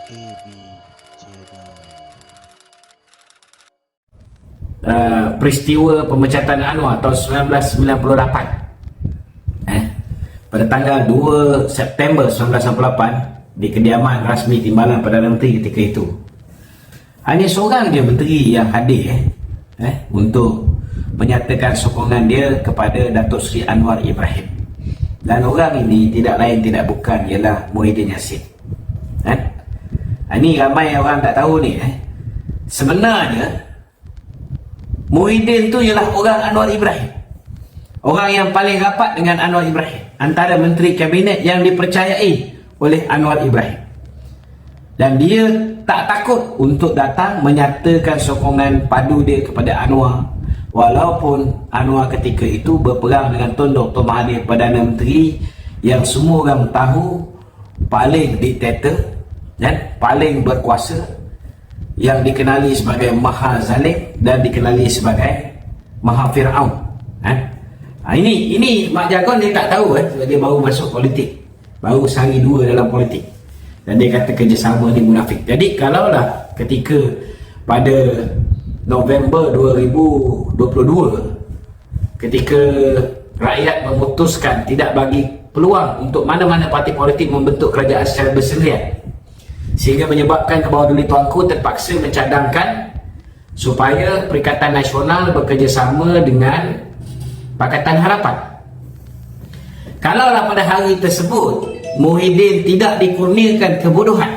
KB Channel. Peristiwa pemecatan Anwar tahun 1998, pada tanggal 2 September 1998 di kediaman rasmi Timbalan Perdana Menteri ketika itu. Hanya seorang je menteri yang hadir untuk menyatakan sokongan dia kepada Datuk Seri Anwar Ibrahim. Dan orang ini tidak lain tidak bukan ialah Muhyiddin Yassin. Ini ramai orang tak tahu ni. Sebenarnya Muhyiddin tu ialah orang Anwar Ibrahim. Orang yang paling rapat dengan Anwar Ibrahim, antara menteri kabinet yang dipercayai oleh Anwar Ibrahim. Dan dia tak takut untuk datang menyatakan sokongan padu dia kepada Anwar, walaupun Anwar ketika itu berperang dengan Tun Dr. Mahathir Perdana Menteri yang semua orang tahu paling diktator dan paling berkuasa, yang dikenali sebagai Maha Zalim dan dikenali sebagai Maha Fir'aun. Ini Mak Jagon dia tak tahu dia baru masuk politik, baru sehari dua dalam politik, dan dia kata kerjasama ni munafik. Jadi kalaulah ketika pada November 2022 ketika rakyat memutuskan tidak bagi peluang untuk mana-mana parti politik membentuk kerajaan secara bersendirian, sehingga menyebabkan ke bawah duli tuanku terpaksa mencadangkan supaya Perikatan Nasional bekerjasama dengan Pakatan Harapan. Kalaulah pada hari tersebut Muhyiddin tidak dikurniakan kebodohan,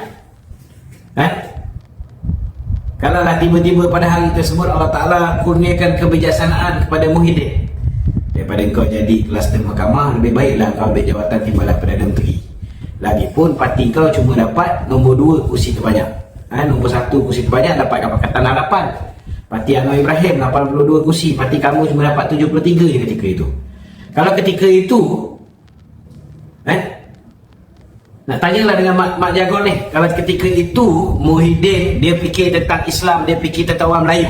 kalaulah tiba-tiba pada hari tersebut Allah Ta'ala kurniakan kebijaksanaan kepada Muhyiddin, daripada kau jadi kluster mahkamah, lebih baiklah kau ambil jawatan Timbalan Perdana Menteri. Lagipun parti kau cuma dapat nombor 2 kursi terbanyak, nombor 1 kursi terbanyak dapatkan Pakatan Harapan. Parti Anwar Ibrahim 82 kursi, parti kamu cuma dapat 73 je ketika itu. Kalau ketika itu nak tanyalah dengan Mak Jagon ni, kalau ketika itu Muhyiddin dia fikir tentang Islam, dia fikir tentang orang Melayu,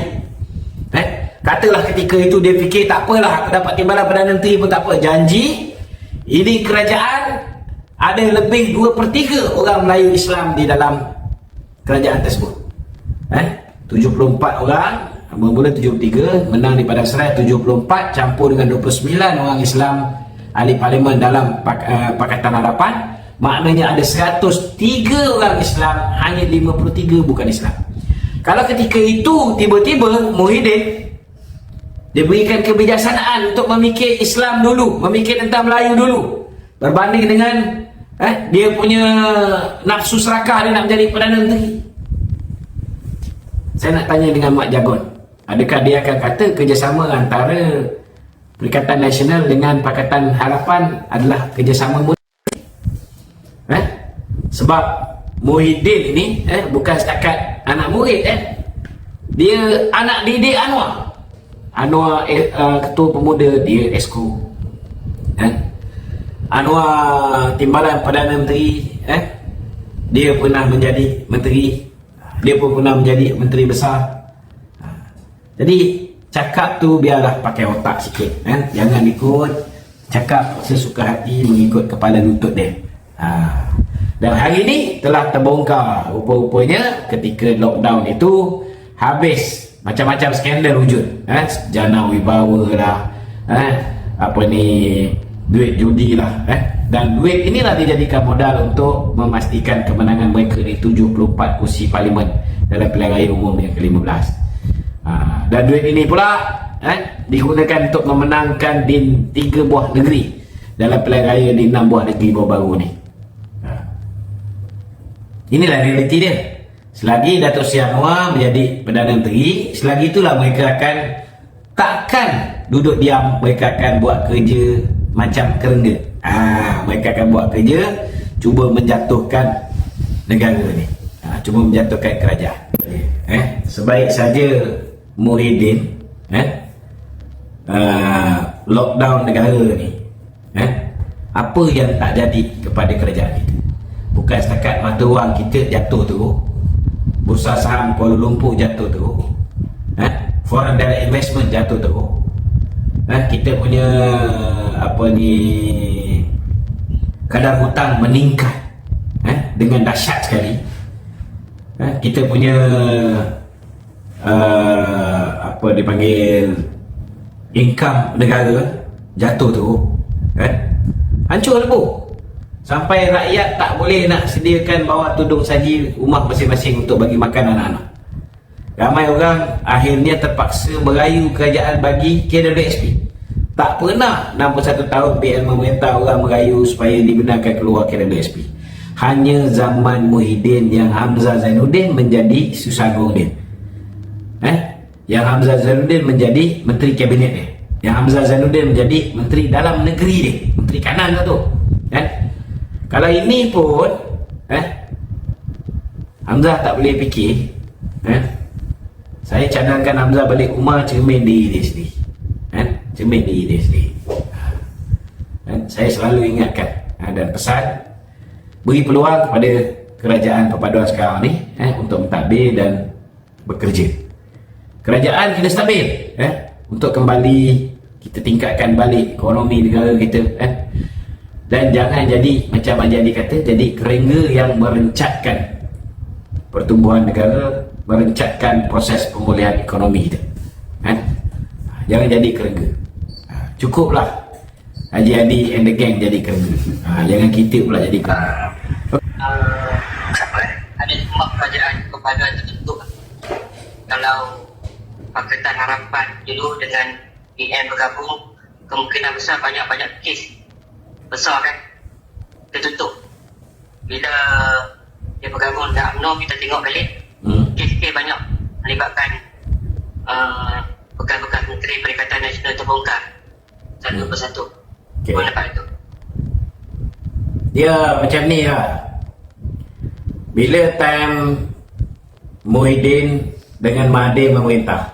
katalah ketika itu dia fikir tak apalah aku dapat Timbalan Perdana Menteri pun tak apa, janji ini kerajaan ada lebih 2/3 orang Melayu Islam di dalam kerajaan tersebut. 74 orang, bermula 73, menang di Padang Seraya 74, campur dengan 29 orang Islam ahli parlimen dalam Pakatan Harapan. Maknanya ada 103 orang Islam, hanya 53 bukan Islam. Kalau ketika itu tiba-tiba Muhyiddin diberikan kebijaksanaan untuk memikir Islam dulu, memikir tentang Melayu dulu, berbanding dengan dia punya nafsu serakah dia nak menjadi Perdana Menteri. Saya nak tanya dengan Mak Jagon, adakah dia akan kata kerjasama antara Perikatan Nasional dengan Pakatan Harapan adalah kerjasama mudah? Sebab Muhyiddin ini bukan setakat anak murid, dia anak didik Anwar. Anwar Ketua Pemuda, dia Esko. Anwar Timbalan Perdana Menteri, dia pernah menjadi menteri, dia pun pernah menjadi menteri besar. Jadi cakap tu biarlah pakai otak sikit, jangan ikut cakap sesuka hati mengikut kepala lutut dia. Dan hari ini telah terbongkar rupa-rupanya ketika lockdown itu habis macam-macam skandal wujud, jana wibawa lah, duit judi lah, dan duit inilah dijadikan modal untuk memastikan kemenangan mereka di 74 kursi parlimen dalam pilihan raya umum yang ke-15. Dan duit ini pula digunakan untuk memenangkan di 3 buah negeri dalam pilihan raya di 6 buah negeri baru-baru ni. Inilah realiti dia. Selagi Datuk Seri Anwar menjadi Perdana Menteri, selagi itulah mereka takkan duduk diam, mereka akan buat kerja macam kerengga. Mereka akan buat kerja cuba menjatuhkan negara ni, cuba menjatuhkan kerajaan. Sebaik saja Muhyiddin lockdown negara ni, apa yang tak jadi kepada kerajaan itu? Bukan setakat mata wang kita jatuh teruk, bursa saham Kuala Lumpur jatuh teruk, foreign direct investment jatuh teruk, kita punya kadar hutang meningkat dengan dahsyat sekali. kita punya apa dipanggil income negara jatuh tu, hancur lebur. Sampai rakyat tak boleh nak sediakan bawa tudung saji rumah masing-masing untuk bagi makan anak-anak. Ramai orang akhirnya terpaksa merayu kerajaan bagi KWSP. Tak pernah 61 tahun PN memerintah orang merayu supaya dibenarkan keluar KWSP. Hanya zaman Muhyiddin yang Hamzah Zainuddin menjadi Susagongdin. Yang Hamzah Zainuddin menjadi Menteri Kabinet dia. Yang Hamzah Zainuddin menjadi Menteri Dalam Negeri dia. Menteri Kanan tu. Kalau ini pun Hamzah tak boleh fikir, saya cadangkan Hamzah balik rumah cermin diri dia sendiri. Cermin diri dia sendiri. Saya selalu ingatkan dan pesan, beri peluang kepada kerajaan perpaduan sekarang ni untuk mentadbir dan bekerja. Kerajaan kena stabil untuk kembali kita tingkatkan balik ekonomi negara kita. Dan jangan jadi macam Ajadi kata, jadi kerengga yang merencatkan pertumbuhan negara, merencatkan proses pemulihan ekonomi kita. Jangan jadi kerengga. Cukuplah Haji Adi and the gang jadi kerengga. Jangan kita pula jadi kerengga. Ada mak kerajaan perpaduan tertentu. Kalau Pakatan Harapan dulu dengan PN bergabung, kemungkinan besar banyak-banyak kes besar kan tertutup. Bila dia bergabung dengan UMNO, kita tengok balik kes-kes banyak melibatkan bekas-bekas Menteri Perikatan Nasional terbongkar satu persatu. Apa dapat itu? Dia macam ni lah. Bila time Muhyiddin dengan Mahathir memerintah,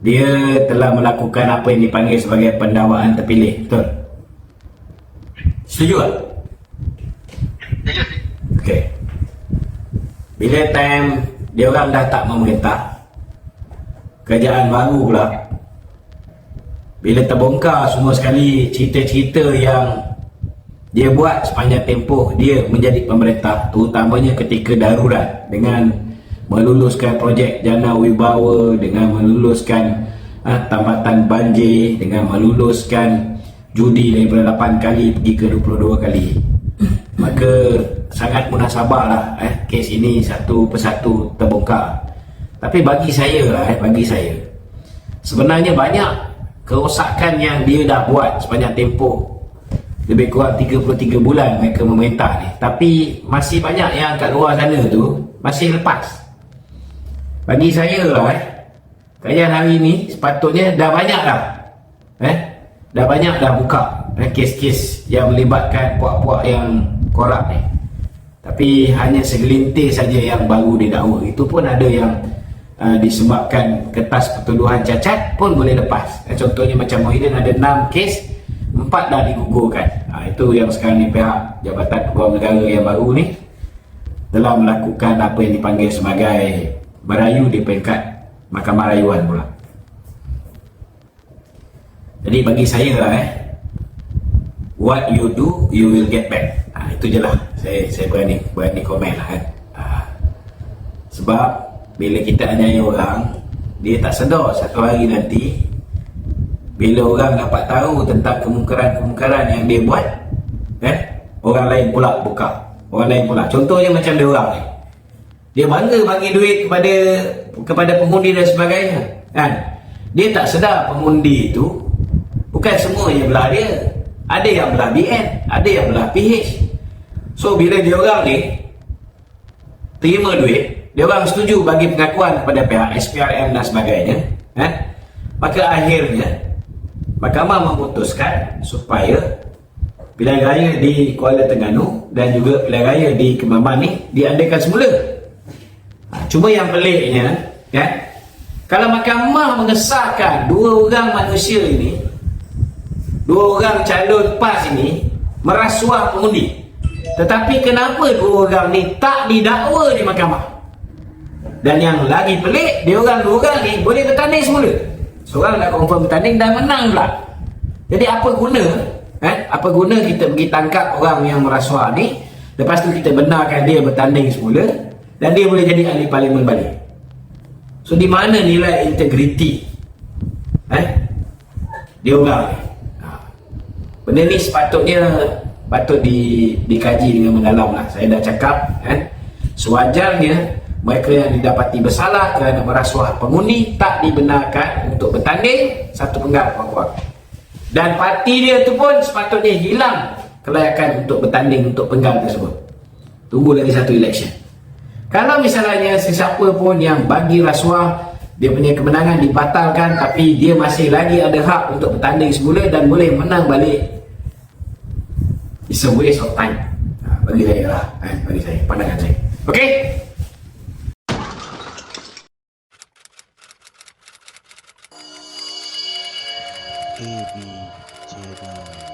dia telah melakukan apa yang dipanggil sebagai pendakwaan terpilih. Betul? Setuju tak? Setuju. Okey. Bila time dia orang dah tak memerintah, kerajaan baru pula, bila terbongkar semua sekali cerita-cerita yang dia buat sepanjang tempoh dia menjadi pemerintah, terutamanya ketika darurat dengan meluluskan projek Jana Wibawa, dengan meluluskan tambatan banjir, dengan meluluskan judi daripada 8 kali pergi ke 22 kali. Maka sangat munasabah lah kes ini satu persatu terbongkar. Tapi bagi saya sebenarnya banyak kerosakan yang dia dah buat sepanjang tempoh lebih kurang 33 bulan mereka memerintah ni, tapi masih banyak yang kat luar sana tu masih lepas. Bagi saya kajian hari ni sepatutnya dah banyak dah dah banyak dah buka kes-kes yang melibatkan puak-puak yang korup ni, tapi hanya segelintir saja yang baru didakwa. Itu pun ada yang disebabkan kertas pertuduhan cacat pun boleh lepas. Contohnya macam Muhyiddin ada 6 kes, 4 dah digugurkan. Itu yang sekarang ni pihak Jabatan Peguam Negara yang baru ni telah melakukan apa yang dipanggil sebagai merayu di peringkat Mahkamah Rayuan pula. Jadi bagi saya what you do, you will get back. Itu je lah. Saya berani komen lah sebab bila kita anyai orang, dia tak sedar satu hari nanti bila orang dapat tahu tentang kemungkaran-kemungkaran yang dia buat, orang lain pula buka. Orang lain pula. Contohnya macam dia orang ni, dia bangga bagi duit kepada pengundi dan sebagainya, dia tak sedar pengundi itu bukan semua yang belah dia. Ada yang belah BN, ada yang belah PH. So bila dia orang ni terima duit, dia orang setuju bagi pengakuan kepada pihak SPRM dan sebagainya, maka akhirnya Mahkamah memutuskan supaya pilihan raya di Kuala Terengganu dan juga pilihan raya di Kembangan ni diadakan semula. Cuma yang peliknya kalau Mahkamah mengesahkan dua orang manusia ini, dua orang calon PAS ini merasuah pengundi, tetapi kenapa dua orang ni tak didakwa di Mahkamah? Dan yang lagi pelik, dia orang dua orang ni boleh bertanding semula. Seorang dah confirm bertanding dan menang pula. Jadi apa guna apa guna kita pergi tangkap orang yang merasuah ni, lepas tu kita benarkan dia bertanding semula, dan dia boleh jadi ahli parlimen balik. So di mana nilai integriti diorang ni? Benda ni sepatutnya dikaji dengan mendalam lah. Saya dah cakap sewajarnya mereka yang didapati bersalah kerana merasuah pengundi tak dibenarkan untuk bertanding satu penggal Papua. Dan parti dia tu pun sepatutnya hilang kelayakan untuk bertanding untuk penggal tersebut. Tunggu lagi satu election. Kalau misalnya sesiapa pun yang bagi rasuah, dia punya kemenangan dibatalkan tapi dia masih lagi ada hak untuk bertanding semula dan boleh menang balik, it's a waste of time. Bagi saya lah, bagi saya, pandangan saya. Okay? AB channel.